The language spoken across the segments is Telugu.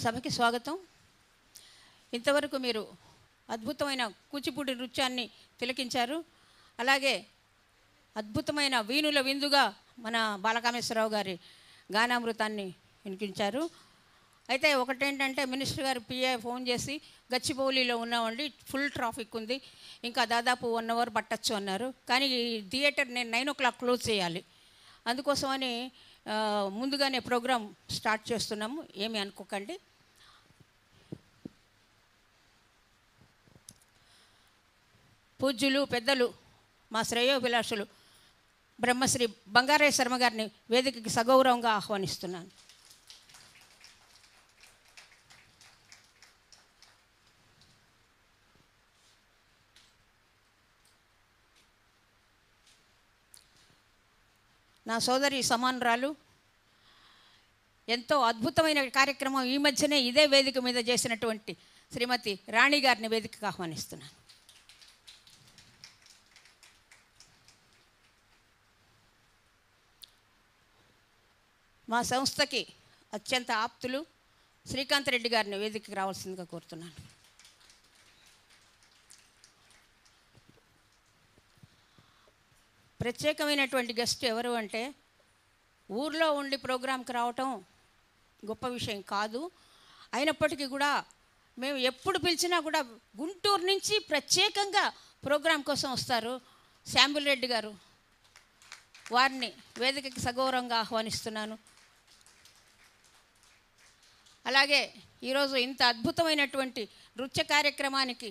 సభకి స్వాగతం. ఇంతవరకు మీరు అద్భుతమైన కూచిపూడి నృత్యాన్ని తిలకించారు. అలాగే అద్భుతమైన వీణుల విందుగా మన బాలకామేశ్వరరావు గారి గానామృతాన్ని వినిపించారు. అయితే ఒకటేంటంటే మినిస్టర్ గారు పిఏ ఫోన్ చేసి గచ్చిబౌలిలో ఉన్నామండి, ఫుల్ ట్రాఫిక్ ఉంది, ఇంకా దాదాపు 1 అవర్ పట్టచ్చు అన్నారు. కానీ ఈ థియేటర్ నేను 9 o'clock క్లోజ్ చేయాలి. అందుకోసమని ముందుగానే ప్రోగ్రాం స్టార్ట్ చేస్తున్నాము, ఏమీ అనుకోకండి. పూజ్యులు పెద్దలు మా శ్రేయోభిలాషులు బ్రహ్మశ్రీ బంగారయ్య శర్మ గారిని వేదికకి సగౌరవంగా ఆహ్వానిస్తున్నాను. నా సోదరి సమానురాలు ఎంతో అద్భుతమైన కార్యక్రమం ఈ మధ్యనే ఇదే వేదిక మీద చేసినటువంటి శ్రీమతి రాణి గారిని వేదికకు ఆహ్వానిస్తున్నాను. మా సంస్థకి అత్యంత ఆప్తులు శ్రీకాంత్ రెడ్డి గారిని వేదికకి రావాల్సిందిగా కోరుతున్నాను. ప్రత్యేకమైనటువంటి గెస్ట్ ఎవరు అంటే, ఊర్లో ఉండి ప్రోగ్రాంకి రావటం గొప్ప విషయం కాదు. అయినప్పటికీ కూడా మేము ఎప్పుడు పిలిచినా కూడా గుంటూరు నుంచి ప్రత్యేకంగా ప్రోగ్రాం కోసం వస్తారు శాంబుల్ రెడ్డి గారు. వారిని వేదికకి సగౌరవంగా ఆహ్వానిస్తున్నాను. అలాగే ఈరోజు ఇంత అద్భుతమైనటువంటి నృత్య కార్యక్రమానికి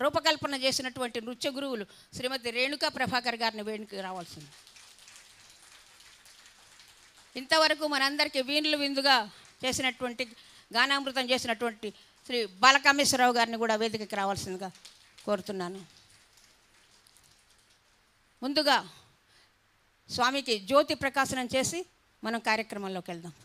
రూపకల్పన చేసినటువంటి నృత్య గురువులు శ్రీమతి రేణుకా ప్రభాకర్ గారిని వేదికకి రావాల్సింది. ఇంతవరకు మనందరికీ వీణులు విందుగా చేసినటువంటి గానామృతం చేసినటువంటి శ్రీ బాలకామేశ్వరరావు గారిని కూడా వేదికకి రావాల్సిందిగా కోరుతున్నాను. ముందుగా స్వామికి జ్యోతి ప్రకాశనం చేసి మనం కార్యక్రమంలోకి వెళ్దాం.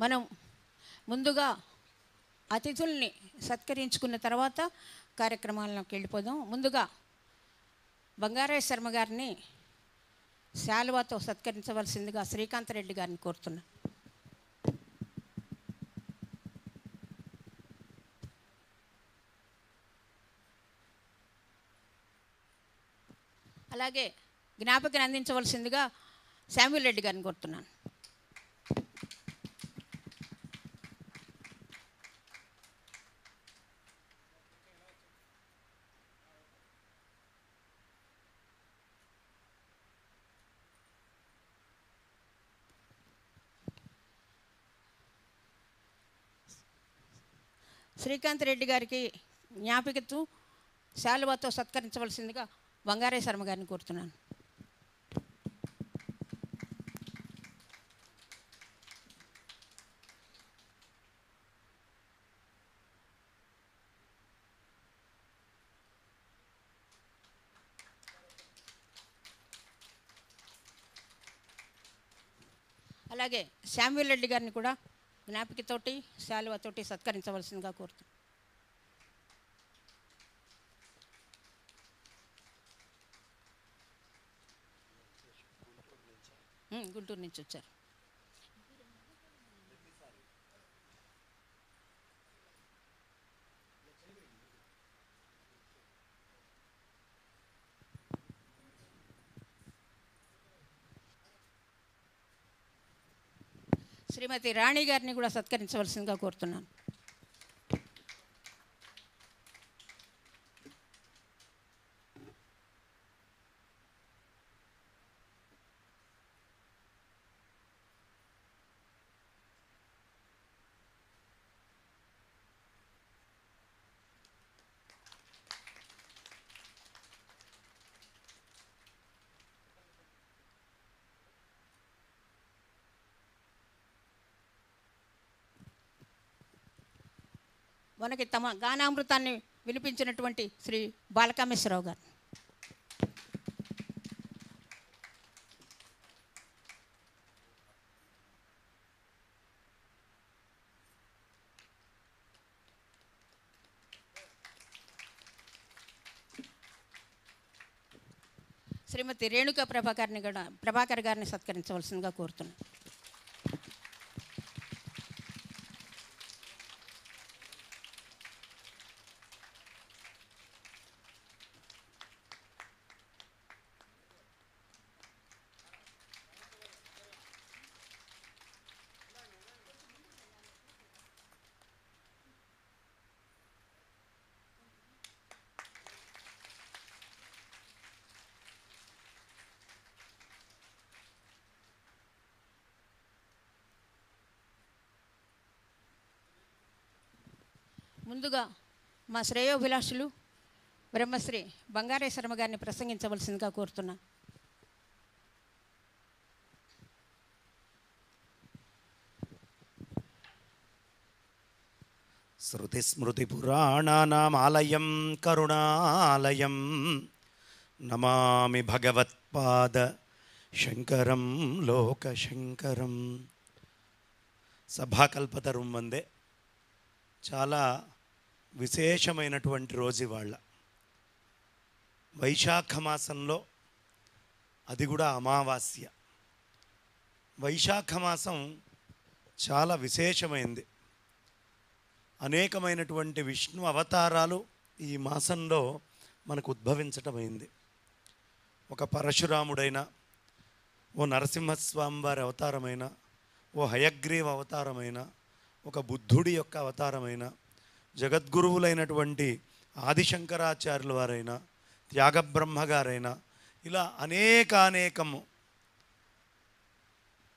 మనం ముందుగా అతిథుల్ని సత్కరించుకున్న తర్వాత కార్యక్రమాల్లోకి వెళ్ళిపోదాం. ముందుగా బంగారయ్య శర్మ గారిని శాలువాతో సత్కరించవలసిందిగా శ్రీకాంత్ రెడ్డి గారిని కోరుతున్నాను. అలాగే జ్ఞాపకం అందించవలసిందిగా శామ్యూల్ రెడ్డి గారిని కోరుతున్నాను. శ్రీకాంత్ రెడ్డి గారికి జ్ఞాపికతో శాలువాతో సత్కరించవలసిందిగా బంగారయ్య శర్మ గారిని కోరుతున్నాను. అలాగే శామ్యూల్ రెడ్డి గారిని కూడా జ్ఞాపికతోటి శాలువతోటి సత్కరించవలసిందిగా కోరుతున్నాను. గుంటూరు నుంచి వచ్చారు. శ్రీమతి రాణి గారిని కూడా సత్కరించవలసిందిగా కోరుతున్నాను. మనకి తమ గానామృతాన్ని వినిపించినటువంటి శ్రీ బాలకామేశ్వరరావు గారు. శ్రీమతి రేణుకా ప్రభాకర్ గారిని సత్కరించవలసిందిగా కోరుతున్నాను. ముందుగా మా శ్రేయోభిలాషులు బ్రహ్మశ్రీ బంగారేశ్వరమ్మ గారిని ప్రసంగించవలసిందిగా కోరుతున్నా. శృతిస్మృతిపురాణానామాలయం కరుణాలయం నమామి భగవత్పాద శంకరం లోకశంకరం. సభాకల్పతరుం వందే. చాలా విశేషమైనటువంటి రోజు ఇవాళ. వైశాఖ మాసంలో, అది కూడా అమావాస్య. వైశాఖ మాసం చాలా విశేషమైంది. అనేకమైనటువంటి విష్ణు అవతారాలు ఈ మాసంలో మనకు ఉద్భవించటమైంది. ఒక పరశురాముడైన, ఓ నరసింహస్వామి వారి అవతారమైన, ఓ హయగ్రీవ అవతారమైన, ఒక బుద్ధుడి యొక్క అవతారమైన, జగద్గురువులైనటువంటి ఆదిశంకరాచార్యుల వారైనా, త్యాగబ్రహ్మగారైనా, ఇలా అనేకము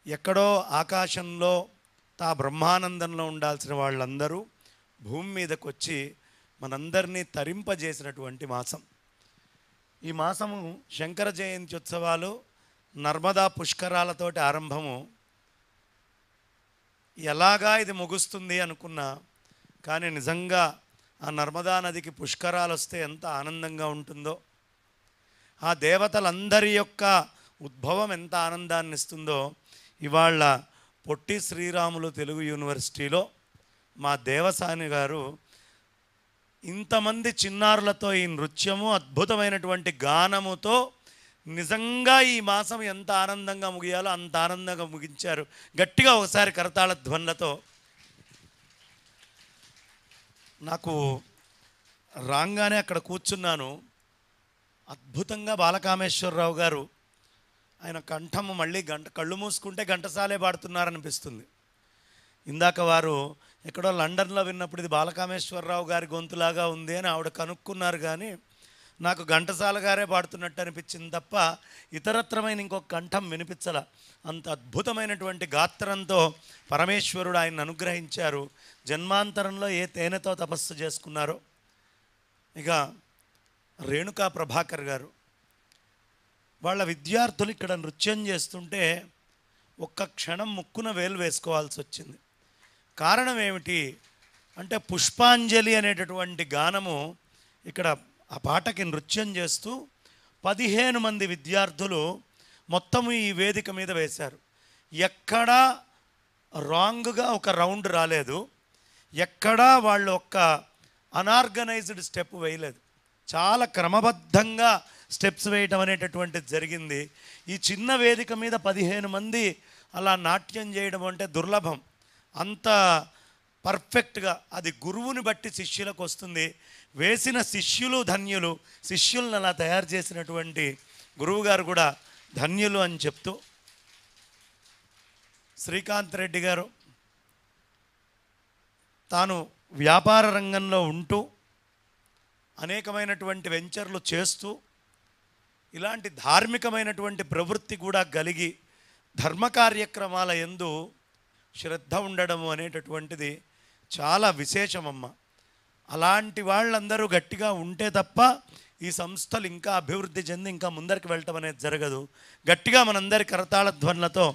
ఎక్కడో ఆకాశంలో తా బ్రహ్మానందంలో ఉండాల్సిన వాళ్ళందరూ భూమి మీదకు వచ్చి మనందరినీ తరింపజేసినటువంటి మాసం. ఈ మాసము శంకర జయంతి ఉత్సవాలు నర్మదా పుష్కరాలతోటి ఆరంభము. ఎలాగా ఇది ముగుస్తుంది అనుకున్నా, కానీ నిజంగా ఆ నర్మదా నదికి పుష్కరాలు వస్తే ఎంత ఆనందంగా ఉంటుందో, ఆ దేవతలందరి యొక్క ఉద్భవం ఎంత ఆనందాన్ని ఇస్తుందో. ఇవాళ పొట్టి శ్రీరాములు తెలుగు యూనివర్సిటీలో మా దేవసాని గారు ఇంతమంది చిన్నారులతో ఈ నృత్యము, అద్భుతమైనటువంటి గానముతో నిజంగా ఈ మాసం ఎంత ఆనందంగా ముగియాలో అంత ఆనందంగా ముగించారు. గట్టిగా ఒకసారి కరతాళ ధ్వనులతో. నాకు రాగానే అక్కడ కూర్చున్నాను. అద్భుతంగా బాలకామేశ్వరరావు గారు, ఆయన కంఠము మళ్ళీ కళ్ళు మూసుకుంటే ఘంటసాలే పాడుతున్నారనిపిస్తుంది. ఇందాక వారు ఎక్కడో లండన్లో విన్నప్పుడు ఇది బాలకామేశ్వరరావు గారి గొంతులాగా ఉంది అని ఆవిడ కనుక్కున్నారు, కానీ నాకు ఘంటసాల గారే పాడుతున్నట్టు అనిపించింది తప్ప ఇతరత్రమైన ఇంకొక కంఠం వినిపించాల. అంత అద్భుతమైనటువంటి గాత్రంతో పరమేశ్వరుడు ఆయన అనుగ్రహించారు. జన్మాంతరంలో ఏ తేనెతో తపస్సు చేసుకున్నారో. ఇక రేణుకా ప్రభాకర్ గారు, వాళ్ళ విద్యార్థులు ఇక్కడ నృత్యం చేస్తుంటే ఒక్క క్షణం ముక్కున వేలు వేసుకోవాల్సి వచ్చింది. కారణం ఏమిటి అంటే, పుష్పాంజలి అనేటటువంటి గానము ఇక్కడ ఆ పాటకి నృత్యం చేస్తూ 15 మంది విద్యార్థులు మొత్తము ఈ వేదిక మీద వేశారు. ఎక్కడా రాంగ్గా ఒక రౌండ్ రాలేదు, ఎక్కడా వాళ్ళు ఒక్క అనార్గనైజ్డ్ స్టెప్ వేయలేదు. చాలా క్రమబద్ధంగా స్టెప్స్ వేయటం అనేటటువంటిది జరిగింది. ఈ చిన్న వేదిక మీద 15 మంది అలా నాట్యం చేయడం అంటే దుర్లభం. అంత పర్ఫెక్ట్గా అది గురువుని బట్టి శిష్యులకు వస్తుంది. వేసిన శిష్యులు ధన్యులు, శిష్యులను అలా తయారు చేసినటువంటి గురువుగారు కూడా ధన్యులు అని చెప్తూ, శ్రీకాంత్ రెడ్డి గారు తాను వ్యాపార రంగంలో ఉంటూ అనేకమైనటువంటి వెంచర్లు చేస్తూ ఇలాంటి ధార్మికమైనటువంటి ప్రవృత్తి కూడా కలిగి ధర్మ కార్యక్రమాల యందు శ్రద్ధ ఉండడము అనేటటువంటిది చాలా విశేషమమ్మ. అలాంటి వాళ్ళందరూ గట్టిగా ఉంటే తప్ప ఈ సంస్థలు ఇంకా అభివృద్ధి చెంది ఇంకా ముందరికి వెళ్ళటం అనేది జరగదు. గట్టిగా మనందరి కరతాళ ధ్వనులతో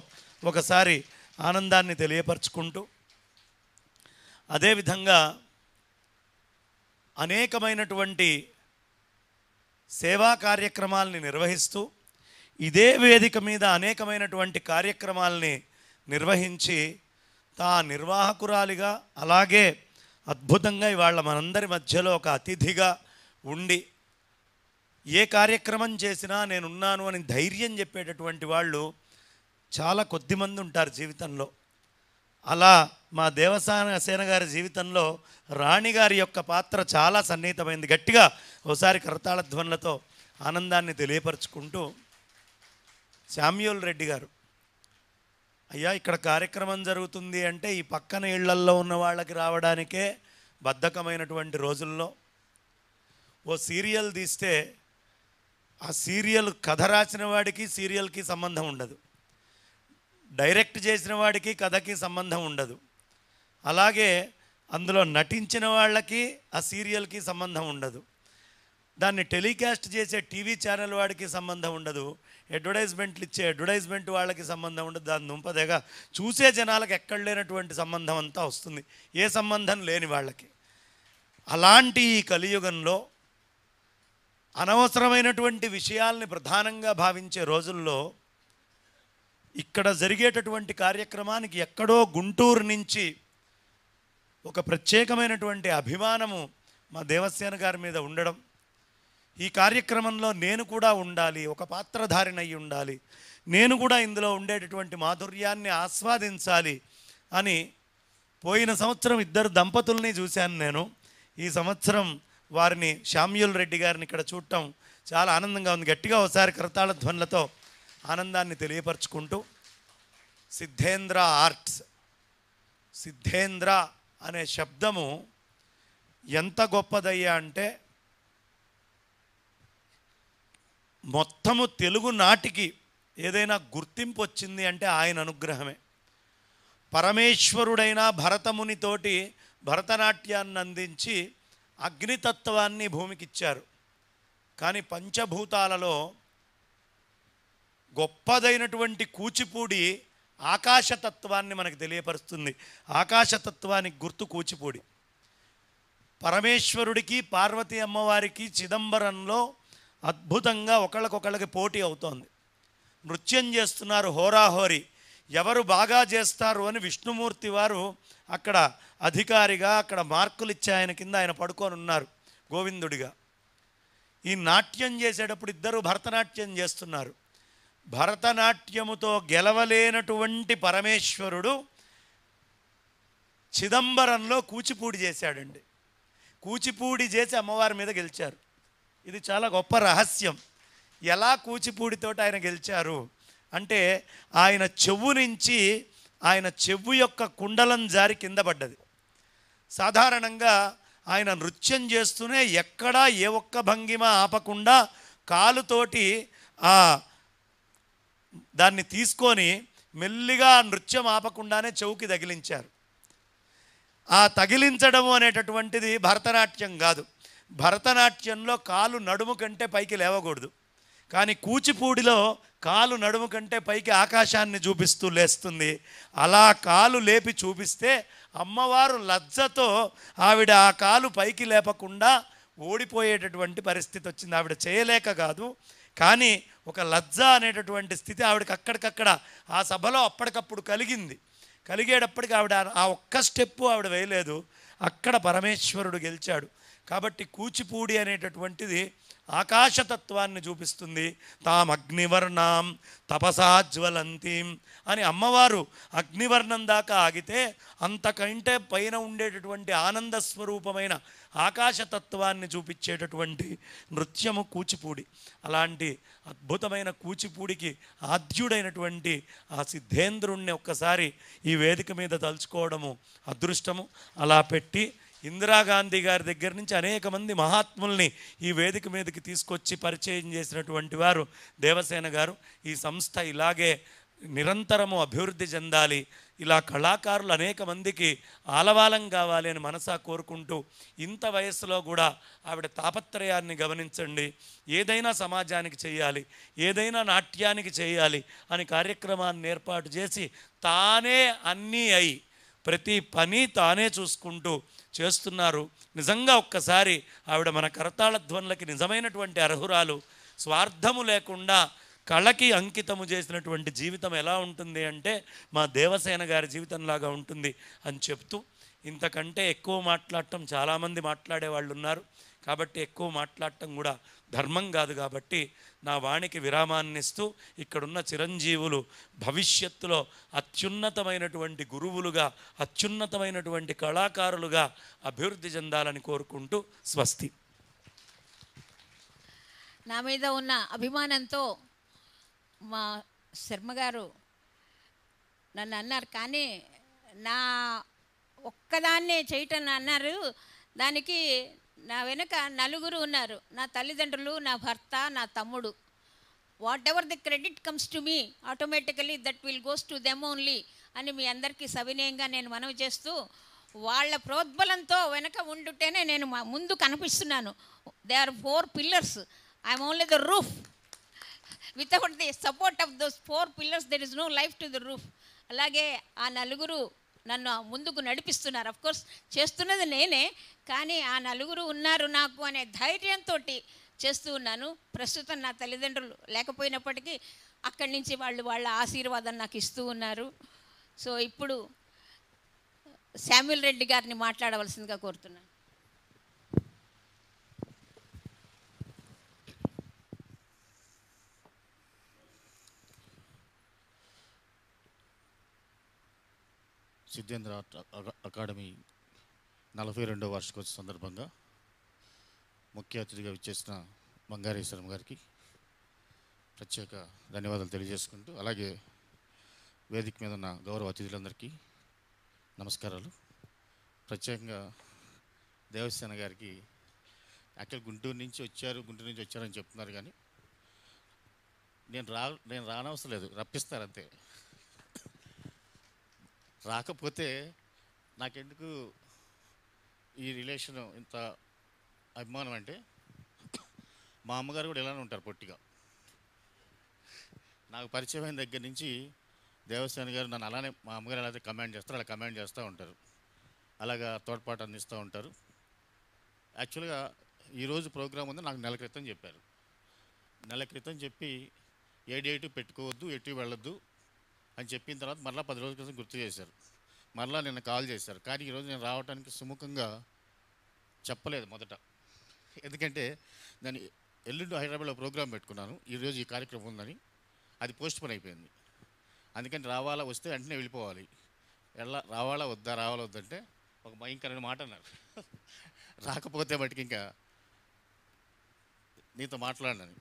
ఒకసారి ఆనందాన్ని తెలియపరుచుకుంటూ, అదేవిధంగా అనేకమైనటువంటి సేవా కార్యక్రమాలని నిర్వహిస్తూ ఇదే వేదిక మీద అనేకమైనటువంటి కార్యక్రమాలని నిర్వహించి తా నిర్వాహకురాలిగా అలాగే అద్భుతంగా ఇవాళ మనందరి మధ్యలో ఒక అతిథిగా ఉండి ఏ కార్యక్రమం చేసినా నేనున్నాను అని ధైర్యం చెప్పేటటువంటి వాళ్ళు చాలా కొద్దిమంది ఉంటారు జీవితంలో. అలా మా దేవసేన గారి జీవితంలో రాణిగారి యొక్క పాత్ర చాలా సన్నిహితమైంది. గట్టిగా ఒకసారి కరతాళ ధ్వనులతో ఆనందాన్ని తెలియపరుచుకుంటూ, శామ్యూల్ రెడ్డి గారు, అయ్యా ఇక్కడ కార్యక్రమం జరుగుతుంది అంటే ఈ పక్కన ఇళ్లల్లో ఉన్న వాళ్ళకి రావడానికే బద్ధకమైనటువంటి రోజుల్లో ఓ సీరియల్ తీస్తే ఆ సీరియల్ కథ రాసిన వాడికి సీరియల్కి సంబంధం ఉండదు, డైరెక్ట్ చేసిన వాడికి కథకి సంబంధం ఉండదు, అలాగే అందులో నటించిన వాళ్ళకి ఆ సీరియల్కి సంబంధం ఉండదు, దాన్ని టెలికాస్ట్ చేసే టీవీ ఛానల్ వాడికి సంబంధం ఉండదు, అడ్వర్టైజ్మెంట్లు ఇచ్చే అడ్వర్టైజ్మెంట్ వాళ్ళకి సంబంధం ఉండదు, దాని దుంపదేగా చూసే జనాలకు ఎక్కడ లేనటువంటి సంబంధం అంతా వస్తుంది, ఏ సంబంధం లేని వాళ్ళకి. అలాంటి ఈ కలియుగంలో అనవసరమైనటువంటి విషయాల్ని ప్రధానంగా భావించే రోజుల్లో ఇక్కడ జరిగేటటువంటి కార్యక్రమానికి ఎక్కడో గుంటూరు నుంచి ఒక ప్రత్యేకమైనటువంటి అభిమానము మా దేవసేన గారి మీద ఉండడం, ఈ కార్యక్రమంలో నేను కూడా ఉండాలి, ఒక పాత్రధారిని అయి ఉండాలి, నేను కూడా ఇందులో ఉండేటటువంటి మాధుర్యాన్ని ఆస్వాదించాలి అని పోయిన సంవత్సరం 2 దంపతుల్ని చూశాను నేను. ఈ సంవత్సరం వారిని శామ్యూల్ రెడ్డి గారిని ఇక్కడ చూడటం చాలా ఆనందంగా ఉంది. గట్టిగా ఒకసారి కరతాళ ధ్వనులతో ఆనందాన్ని తెలియపరుచుకుంటూ, సిద్ధేంద్ర ఆర్ట్స్, సిద్ధేంద్ర అనే శబ్దము ఎంత గొప్పదయ్యా అంటే మొత్తము తెలుగు నాటికి ఏదైనా గుర్తింపు వచ్చింది అంటే ఆయన అనుగ్రహమే. పరమేశ్వరుడైన భరతమునితోటి భరతనాట్యాన్ని అందించి అగ్నితత్వాన్ని భూమికిచ్చారు. కానీ పంచభూతాలలో గొప్పదైనటువంటి కూచిపూడి ఆకాశతత్వాన్ని మనకు తెలియపరుస్తుంది. ఆకాశతత్వానికి గుర్తు కూచిపూడి. పరమేశ్వరుడికి పార్వతీ అమ్మవారికి చిదంబరంలో అద్భుతంగా ఒకళ్ళకొకళ్ళకి పోటీ అవుతోంది. నృత్యం చేస్తున్నారు హోరాహోరీ, ఎవరు బాగా చేస్తారు అని విష్ణుమూర్తి వారు అక్కడ అధికారిగా అక్కడ మార్కులు ఇచ్చే ఆయన కింద ఆయన పడుకొని ఉన్నారు గోవిందుడిగా. ఈ నాట్యం చేసేటప్పుడు ఇద్దరు భరతనాట్యం చేస్తున్నారు. భరతనాట్యముతో గెలవలేనటువంటి పరమేశ్వరుడు చిదంబరంలో కూచిపూడి చేశాడండి. కూచిపూడి చేసి అమ్మవారి మీద గెలిచారు. ఇది చాలా గొప్ప రహస్యం. ఎలా కూచిపూడితోటి ఆయన గెలిచారు అంటే ఆయన చెవు నుంచి ఆయన చెవు యొక్క కుండలం జారి కింద పడ్డది. సాధారణంగా ఆయన నృత్యం చేస్తూనే ఎక్కడా ఏ ఒక్క భంగిమ ఆపకుండా కాలుతోటి దాన్ని తీసుకొని మెల్లిగా నృత్యం ఆపకుండానే చెవుకి తగిలించారు. ఆ తగిలించడము అనేటటువంటిది భరతనాట్యం కాదు. భరతనాట్యంలో కాలు నడుము కంటే పైకి లేవకూడదు, కానీ కూచిపూడిలో కాలు నడుము కంటే పైకి ఆకాశాన్ని చూపిస్తూ లేస్తుంది. అలా కాలు లేపి చూపిస్తే అమ్మవారు లజ్జతో ఆవిడ ఆ కాలు పైకి లేపకుండా ఓడిపోయేటటువంటి పరిస్థితి వచ్చింది. ఆవిడ చేయలేక కాదు, కానీ ఒక లజ్జ అనేటటువంటి స్థితి ఆవిడకి అక్కడికక్కడ ఆ సభలో అప్పటికప్పుడు కలిగింది. కలిగేటప్పటికి ఆవిడ ఆ ఒక్క స్టెప్పు ఆవిడ వేయలేదు. అక్కడ పరమేశ్వరుడు గెలిచాడు. కాబట్టి కూచిపూడి అనేటటువంటిది ఆకాశతత్వాన్ని చూపిస్తుంది. తామగ్నివర్ణాం తపసాజ్వలంతీం అని అమ్మవారు అగ్నివర్ణం దాకా ఆగితే అంతకంటే పైన ఉండేటటువంటి ఆనంద స్వరూపమైన ఆకాశతత్వాన్ని చూపించేటటువంటి నృత్యము కూచిపూడి. అలాంటి అద్భుతమైన కూచిపూడికి ఆద్యుడైనటువంటి ఆ సిద్ధేంద్రుణ్ణి ఒక్కసారి ఈ వేదిక మీద తలుచుకోవడము అదృష్టము. అలా పెట్టి ఇందిరాగాంధీ గారి దగ్గర నుంచి అనేక మంది మహాత్ముల్ని ఈ వేదిక మీదకి తీసుకొచ్చి పరిచయం చేసినటువంటి వారు దేవసేన గారు. ఈ సంస్థ ఇలాగే నిరంతరము అభివృద్ధి చెందాలి, ఇలా కళాకారులు అనేక మందికి ఆలవాలం కావాలి అని మనసా కోరుకుంటూ, ఇంత వయస్సులో కూడా ఆవిడ తాపత్రయాన్ని గమనించండి. ఏదైనా సమాజానికి చేయాలి, ఏదైనా నాట్యానికి చేయాలి అని కార్యక్రమాన్ని ఏర్పాటు చేసి తానే అన్నీ అయి ప్రతి పని తానే చూసుకుంటూ చేస్తున్నారు. నిజంగా ఒక్కసారి ఆవిడ మన కరతాళ ధ్వనులకి నిజమైనటువంటి అర్హురాలు. స్వార్థము లేకుండా కళకి అంకితము చేసినటువంటి జీవితం ఎలా ఉంటుంది అంటే మా దేవసేన గారి జీవితంలాగా ఉంటుంది అని చెప్తూ, ఇంతకంటే ఎక్కువ మాట్లాడటం చాలామంది మాట్లాడే వాళ్ళు ఉన్నారు కాబట్టి ఎక్కువ మాట్లాడటం కూడా ధర్మం కాదు. కాబట్టి నా వాణికి విరామాన్ని ఇస్తూ ఇక్కడున్న చిరంజీవులు భవిష్యత్తులో అత్యున్నతమైనటువంటి గురువులుగా, అత్యున్నతమైనటువంటి కళాకారులుగా అభివృద్ధి చెందాలని కోరుకుంటూ స్వస్తి. నా మీద ఉన్న అభిమానంతో మా శర్మ గారు నన్ను అన్నారు, కానీ నా ఒక్కదాన్నే చేయటం అన్నారు. దానికి నా వెనుక నలుగురు ఉన్నారు, నా తల్లిదండ్రులు, నా భర్త, నా తమ్ముడు. What ever the credit comes to me automatically that will goes to them only అని మీ అందరికీ సవినయంగా నేను మనవి చేస్తూ, వాళ్ళ ప్రోద్బలంతో వెనక ఉండుంటేనే నేను ముందు కనిపిస్తున్నాను. They are 4 pillars, I'm only the roof. Without the support of those 4 pillars there is no life to the roof. అలాగే ఆ నలుగురు నన్ను ముందుకు నడిపిస్తున్నారు. అఫ్కోర్స్ చేస్తున్నది నేనే, కానీ ఆ నలుగురు ఉన్నారు నాకు అనే ధైర్యంతో చేస్తూ ఉన్నాను. ప్రస్తుతం నా తల్లిదండ్రులు లేకపోయినప్పటికీ అక్కడి నుంచి వాళ్ళ ఆశీర్వాదం నాకు ఇస్తూ ఉన్నారు. సో ఇప్పుడు శామ్యూల్ రెడ్డి గారిని మాట్లాడవలసిందిగా కోరుతున్నాను. సిద్ధేంద్ర అకాడమీ 42వ వార్షికోత్సవ సందర్భంగా ముఖ్య అతిథిగా విచ్చేసిన బంగారేశ్వరం గారికి ప్రత్యేక ధన్యవాదాలు తెలియజేసుకుంటూ, అలాగే వేదిక మీద ఉన్న గౌరవ అతిథులందరికీ నమస్కారాలు. ప్రత్యేకంగా దేవసేన గారికి యాక్చువల్ గుంటూరు నుంచి వచ్చారని చెప్తున్నారు, కానీ నేను రానవసరం లేదు, రప్పిస్తారంతే. రాకపోతే నాకెందుకు ఈ రిలేషన్ ఇంత అభిమానం అంటే, మా అమ్మగారు కూడా ఇలానే ఉంటారు పొట్టిగా. నాకు పరిచయం అయిన దగ్గర నుంచి దేవసేన గారు నన్ను అలానే, మా అమ్మగారు ఎలా అయితే కమాండ్ చేస్తారో అలా కమాండ్ చేస్తూ ఉంటారు, అలాగా తోడ్పాటు అందిస్తూ ఉంటారు. యాక్చువల్గా ఈరోజు ప్రోగ్రాం ఉంది, నాకు నెల క్రితం చెప్పారు. నెల క్రితం చెప్పి ఏ డేటు పెట్టుకోవద్దు, ఎటు వెళ్ళొద్దు అని చెప్పిన తర్వాత మరలా 10 రోజుల క్రితం గుర్తు చేశారు. మరలా నిన్న కాల్ చేశారు, కానీ ఈరోజు నేను రావడానికి సుముఖంగా చెప్పలేదు మొదట. ఎందుకంటే నేను ఎల్లుండి హైదరాబాద్లో ప్రోగ్రాం పెట్టుకున్నాను, ఈరోజు ఈ కార్యక్రమం ఉందని. అది పోస్ట్ పోన్ అయిపోయింది. అందుకని వస్తే వెంటనే వెళ్ళిపోవాలి. రావాలా వద్దంటే ఒక భయంకరమైన మాట అన్నారు. రాకపోతే బట్టికి ఇంకా నీతో మాట్లాడనని.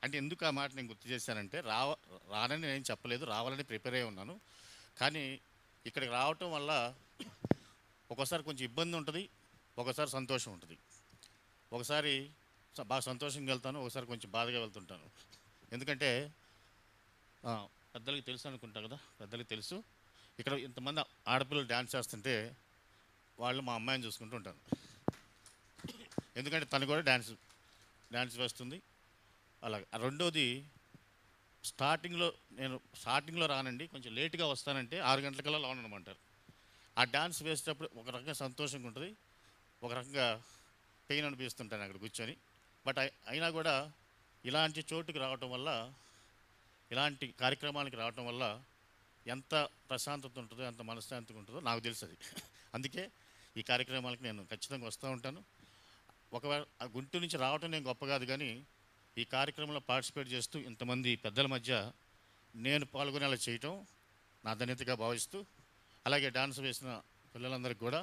అంటే ఎందుకు ఆ మాట నేను గుర్తు చేశానంటే, రానని నేను చెప్పలేదు, రావాలని ప్రిపేర్ అయి ఉన్నాను. కానీ ఇక్కడికి రావటం వల్ల ఒకసారి కొంచెం ఇబ్బంది ఉంటుంది, ఒకసారి సంతోషం ఉంటుంది. ఒకసారి బాగా సంతోషంగా వెళ్తాను, ఒకసారి కొంచెం బాధగా వెళ్తుంటాను. ఎందుకంటే పెద్దలకి తెలుసు అనుకుంటా కదా, పెద్దలకి తెలుసు. ఇక్కడ ఇంతమంది ఆడపిల్లలు డ్యాన్స్ చేస్తుంటే వాళ్ళు మా అమ్మాయిని చూసుకుంటూ ఉంటాను. ఎందుకంటే తను కూడా డ్యాన్స్ వేస్తుంది. అలాగే రెండోది, స్టార్టింగ్లో రానండి, కొంచెం లేట్గా వస్తానంటే 6 గంటలకల్లా లోన్ అనమంటారు. ఆ డ్యాన్స్ వేసేటప్పుడు ఒక రకంగా సంతోషంగా ఉంటుంది, ఒక రకంగా పెయిన్ అనిపిస్తుంటాను అక్కడ కూర్చొని. బట్ అయినా కూడా ఇలాంటి చోటుకి రావటం వల్ల, ఇలాంటి కార్యక్రమాలకి రావటం వల్ల ఎంత ప్రశాంతత ఉంటుందో, ఎంత మనశ్శాంతిగా ఉంటుందో నాకు తెలుసు అది. అందుకే ఈ కార్యక్రమాలకి నేను ఖచ్చితంగా వస్తూ ఉంటాను. ఒకవేళ ఆ గుంటూరు నుంచి రావటం నేను గొప్ప కాదు, కానీ ఈ కార్యక్రమంలో పార్టిసిపేట్ చేస్తూ ఇంతమంది పెద్దల మధ్య నేను పాల్గొనేలా చేయటం నా ధన్యతగా భావిస్తూ, అలాగే డాన్స్ వేసిన పిల్లలందరికీ కూడా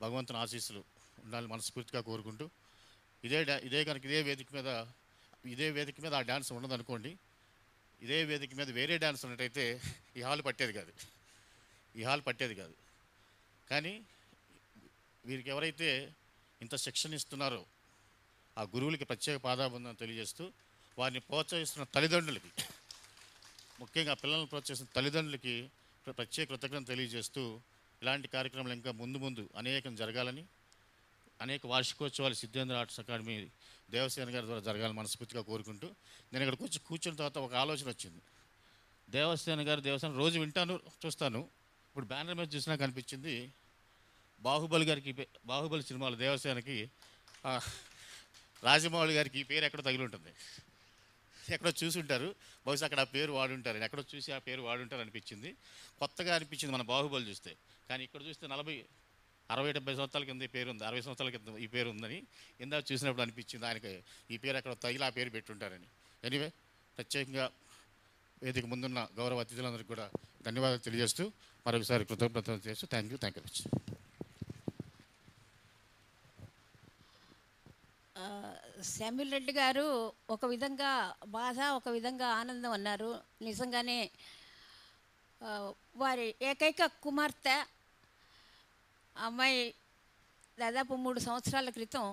భగవంతుని ఆశీస్సులు ఉండాలని మనస్ఫూర్తిగా కోరుకుంటూ, ఇదే వేదిక మీద ఆ డాన్స్ ఉండదనుకోండి, ఇదే వేదిక మీద వేరే డాన్స్ ఉన్నట్టయితే ఈ హాల్ పట్టేది కాదు. కానీ వీరికి ఎవరైతే ఇంత శిక్షణ ఇస్తున్నారో ఆ గురువులకి ప్రత్యేక పాదాబంధం తెలియజేస్తూ, వారిని ప్రోత్సహిస్తున్న తల్లిదండ్రులకి, ముఖ్యంగా పిల్లలను ప్రోత్సహిస్తున్న తల్లిదండ్రులకి ప్రత్యేక కృతజ్ఞతలు తెలియజేస్తూ, ఇలాంటి కార్యక్రమాలు ఇంకా ముందు అనేకం జరగాలని, అనేక వార్షికోత్సవాలు సిద్ధేంద్ర ఆర్ట్స్ అకాడమీ దేవసేన గారి ద్వారా జరగాలని మనస్ఫూర్తిగా కోరుకుంటూ, నేను ఇక్కడికి వచ్చి కూర్చున్న తర్వాత ఒక ఆలోచన వచ్చింది. దేవసేన రోజు వింటాను, చూస్తాను. ఇప్పుడు బ్యానర్ మీద చూసినా కనిపించింది బాహుబలి సినిమాలో దేవసేనకి రాజమౌళి గారికి ఈ పేరు ఎక్కడో తగిలి ఉంటుంది, ఎక్కడో చూసి ఉంటారు, బహుశా అక్కడ ఆ పేరు వాడుంటారు, ఎక్కడో చూసి ఆ పేరు వాడుంటారు అనిపించింది. కొత్తగా అనిపించింది మన బాహుబలి చూస్తే. కానీ ఇక్కడ చూస్తే 60-70 సంవత్సరాల కింద ఈ పేరు ఉంది, 60 సంవత్సరాల కింద ఈ పేరు ఉందని ఇందాక చూసినప్పుడు అనిపించింది ఆయనకి ఈ పేరు ఎక్కడ తగిలి ఆ పేరు పెట్టుంటారని. ఎనీవే, ప్రత్యేకంగా వేదిక ముందున్న గౌరవ అతిథులందరికీ కూడా ధన్యవాదాలు తెలియజేస్తూ మరొకసారి కృతజ్ఞతలు చేస్తూ thank you much. Samuel Reddy గారు ఒక విధంగా బాధ, ఒక విధంగా ఆనందం అన్నారు. నిజంగానే వారి ఏకైక కుమార్తె అమ్మాయి దాదాపు 3 సంవత్సరాల క్రితం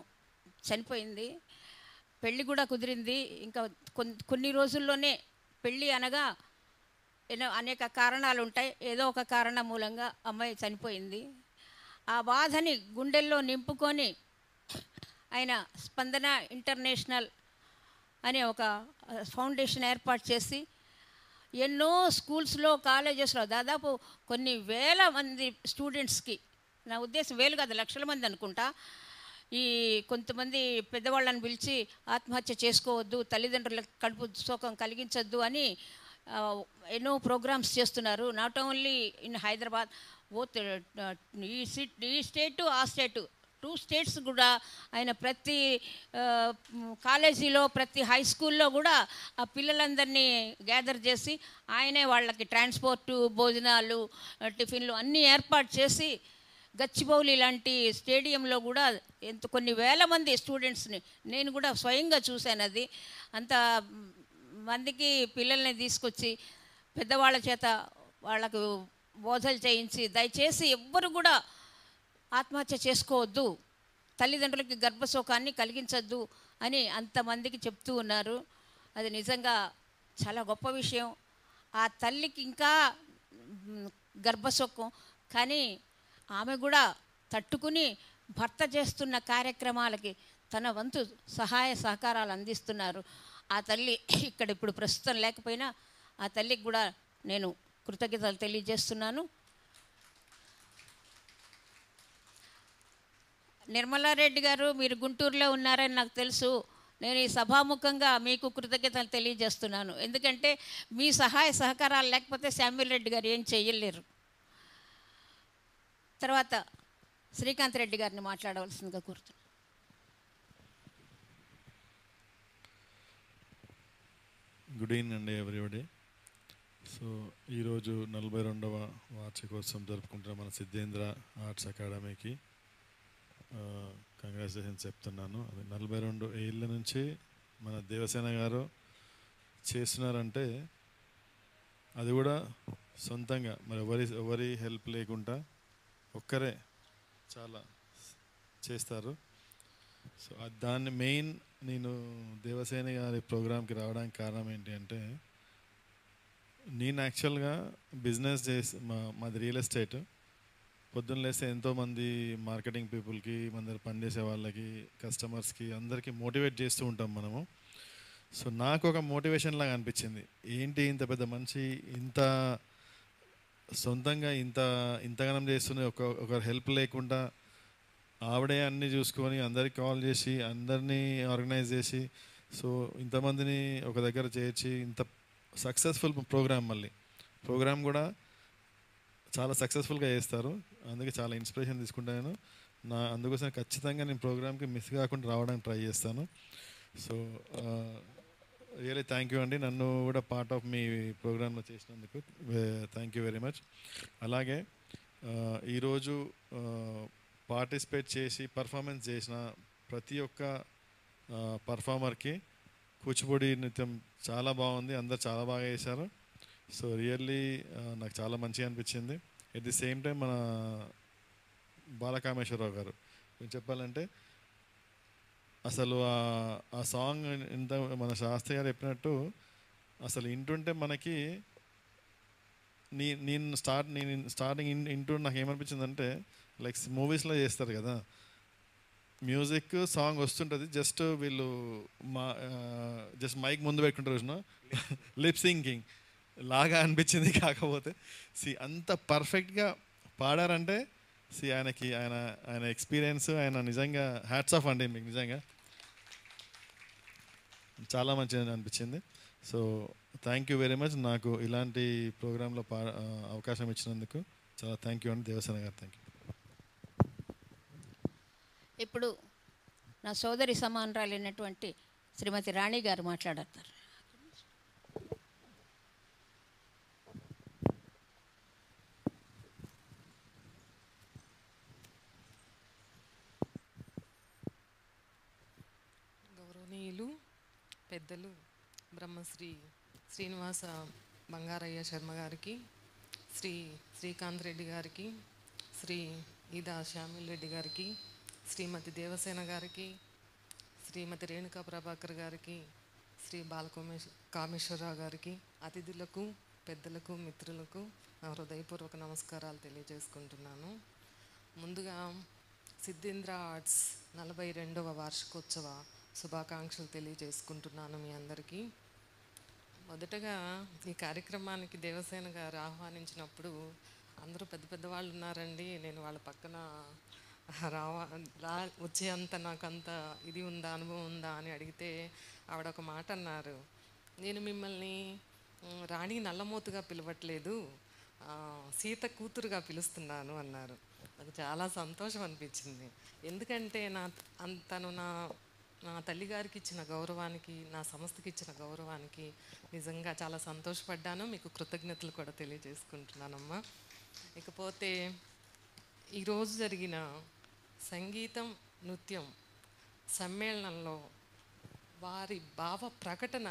చనిపోయింది. పెళ్ళి కూడా కుదిరింది. ఇంకా కొన్ని రోజుల్లోనే పెళ్ళి అనగా అనేక కారణాలు ఉంటాయి, ఏదో ఒక కారణం మూలంగా అమ్మాయి చనిపోయింది. ఆ బాధని గుండెల్లో నింపుకొని ఆయన స్పందన ఇంటర్నేషనల్ అనే ఒక ఫౌండేషన్ ఏర్పాటు చేసి ఎన్నో స్కూల్స్లో, కాలేజెస్లో దాదాపు కొన్ని వేల మంది స్టూడెంట్స్కి, నా ఉద్దేశం వేలు కాదు లక్షల మంది అనుకుంటా, ఈ కొంతమంది పెద్దవాళ్ళని పిలిచి ఆత్మహత్య చేసుకోవద్దు, తల్లిదండ్రులకు కడుపు శోకం కలిగించొద్దు అని ఎన్నో ప్రోగ్రామ్స్ చేస్తున్నారు. Not only in Hyderabad, both ఈ స్టేటు ఆ స్టేటు 2 స్టేట్స్ కూడా ఆయన ప్రతి కాలేజీలో, ప్రతి హై స్కూల్లో కూడా ఆ పిల్లలందరినీ గ్యాదర్ చేసి ఆయనే వాళ్ళకి ట్రాన్స్పోర్టు, భోజనాలు, టిఫిన్లు అన్నీ ఏర్పాటు చేసి గచ్చిబౌలి లాంటి స్టేడియంలో కూడా కొన్ని వేల మంది స్టూడెంట్స్ని నేను కూడా స్వయంగా చూశాను. అది అంత మందికి పిల్లల్ని తీసుకొచ్చి పెద్దవాళ్ళ చేత వాళ్ళకు బోధలు చేయించి, దయచేసి ఎవ్వరు కూడా ఆత్మహత్య చేసుకోవద్దు, తల్లిదండ్రులకి గర్భశోకాన్ని కలిగించద్దు అని అంతమందికి చెప్తూ ఉన్నారు. అది నిజంగా చాలా గొప్ప విషయం. ఆ తల్లికి ఇంకా గర్భశోకం, కానీ ఆమె కూడా తట్టుకుని భర్త చేస్తున్న కార్యక్రమాలకి తన వంతు సహాయ సహకారాలు అందిస్తున్నారు. ఆ తల్లి ఇక్కడ ఇప్పుడు ప్రస్తుతం లేకపోయినా ఆ తల్లికి కూడా నేను కృతజ్ఞతలు తెలియజేస్తున్నాను. నిర్మలారెడ్డి గారు, మీరు గుంటూరులో ఉన్నారని నాకు తెలుసు. నేను ఈ సభాముఖంగా మీకు కృతజ్ఞతలు తెలియజేస్తున్నాను. ఎందుకంటే మీ సహాయ సహకారాలు లేకపోతే శామ్యూల్ రెడ్డి గారు ఏం చేయలేరు. తర్వాత శ్రీకాంత్ రెడ్డి గారిని మాట్లాడవలసిందిగా కోరుతున్నాను. గుడ్ ఈవినింగ్ అండి ఎవ్రీబడి. సో ఈరోజు 42వ వార్షికోత్సవం జరుపుకుంటున్న మన సిద్ధేంద్ర ఆర్ట్స్ అకాడమీకి కంగ్రాచులేషన్స్ చెప్తున్నాను. అది 42 ఏళ్ళ నుంచి మన దేవసేన గారు చేస్తున్నారంటే అది కూడా సొంతంగా, మరి ఎవరి హెల్ప్ లేకుండా ఒక్కరే చాలా చేస్తారు. సో దాన్ని మెయిన్ నేను దేవసేన గారి ప్రోగ్రామ్కి రావడానికి కారణం ఏంటి అంటే, నేను యాక్చువల్గా బిజినెస్ మాది రియల్ ఎస్టేట్. పొద్దున్న లేస్తే ఎంతోమంది మార్కెటింగ్ పీపుల్కి, మన దగ్గర పనిచేసే వాళ్ళకి, కస్టమర్స్కి అందరికీ మోటివేట్ చేస్తూ ఉంటాం మనము. సో నాకు ఒక మోటివేషన్ లాగా అనిపించింది, ఏంటి ఇంత పెద్ద మనిషి ఇంత సొంతంగా ఇంతగానం చేస్తున్న ఒకరు హెల్ప్ లేకుండా ఆవిడే అన్నీ చూసుకొని అందరికి కాల్ చేసి అందరినీ ఆర్గనైజ్ చేసి సో ఇంతమందిని ఒక దగ్గర చేర్చి ఇంత సక్సెస్ఫుల్ ప్రోగ్రామ్ కూడా చాలా సక్సెస్ఫుల్గా చేస్తారు. అందుకే చాలా ఇన్స్పిరేషన్ తీసుకుంటాను. అందుకోసం ఖచ్చితంగా నేను ప్రోగ్రామ్కి మిస్ కాకుండా రావడానికి ట్రై చేస్తాను. సో రియలీ థ్యాంక్ యూ అండి, నన్ను కూడా పార్ట్ ఆఫ్ మీ ప్రోగ్రాంలో చేసినందుకు థ్యాంక్ యూ వెరీ మచ్. అలాగే ఈరోజు పార్టిసిపేట్ చేసి పర్ఫార్మెన్స్ చేసిన ప్రతి ఒక్క పర్ఫార్మర్కి కూచిపూడి నృత్యం చాలా బాగుంది, అందరు చాలా బాగా చేశారు. సో రియల్లీ నాకు చాలా మంచిగా అనిపించింది. ఎట్ ది సేమ్ టైం మన బాలకామేశ్వరరావు గారు కొంచెం చెప్పాలంటే అసలు ఆ సాంగ్ ఇంత మన శాస్త్రి గారు చెప్పినట్టు అసలు వింటుంటే మనకి నేను స్టార్టింగ్ ఇంటూ నాకు ఏమనిపించిందంటే లైక్ మూవీస్లో చేస్తారు కదా, మ్యూజిక్ సాంగ్ వస్తుంటుంది, జస్ట్ వీళ్ళు జస్ట్ మైక్ ముందు పెట్టుకుంటారు, లిప్ సింకింగ్ లాగా అనిపించింది. కాకపోతే అంత పర్ఫెక్ట్గా పాడారంటే ఆయన ఎక్స్పీరియన్స్, ఆయన నిజంగా హ్యాట్స్ ఆఫ్ అండి మీకు, నిజంగా చాలా మంచిగా అనిపించింది. So thank you very much, నాకు ఇలాంటి ప్రోగ్రాంలో అవకాశం ఇచ్చినందుకు చాలా థ్యాంక్ యూ అండి దేవసేన గారు. Thank you. ఇప్పుడు నా సోదరి సమానరాలైనటువంటి శ్రీమతి రాణి గారు మాట్లాడతారు. గౌరవనీయులు పెద్దలు బ్రహ్మశ్రీ శ్రీనివాస బంగారయ్య శర్మ గారికి, శ్రీకాంత్ రెడ్డి గారికి, శ్రీ ఈదా శ్యామిల్ రెడ్డి గారికి, శ్రీమతి దేవసేన గారికి, శ్రీమతి రేణుకా ప్రభాకర్ గారికి, శ్రీ కామేశ్వరరావు గారికి, అతిథులకు, పెద్దలకు, మిత్రులకు నా హృదయపూర్వక నమస్కారాలు తెలియజేసుకుంటున్నాను. ముందుగా సిద్ధేంద్ర ఆర్ట్స్ 42వ వార్షికోత్సవ శుభాకాంక్షలు తెలియజేసుకుంటున్నాను మీ అందరికీ. మొదటగా ఈ కార్యక్రమానికి దేవసేన గారు ఆహ్వానించినప్పుడు అందరూ పెద్ద పెద్ద వాళ్ళు ఉన్నారండి, నేను వాళ్ళ పక్కన వచ్చే అంత నాకంత ఇది ఉందా, అనుభవం ఉందా అని అడిగితే ఆవిడ ఒక మాట అన్నారు, నేను మిమ్మల్ని రాణి నల్లమోతుగా పిలవట్లేదు, సీత కూతురుగా పిలుస్తున్నాను అన్నారు. నాకు చాలా సంతోషం అనిపించింది. ఎందుకంటే తను నా తల్లిగారికి ఇచ్చిన గౌరవానికి, నా సంస్థకి ఇచ్చిన గౌరవానికి నిజంగా చాలా సంతోషపడ్డాను. మీకు కృతజ్ఞతలు కూడా తెలియజేసుకుంటున్నానమ్మా. ఇకపోతే ఈరోజు జరిగిన సంగీతం నృత్యం సమ్మేళనంలో వారి భావ ప్రకటన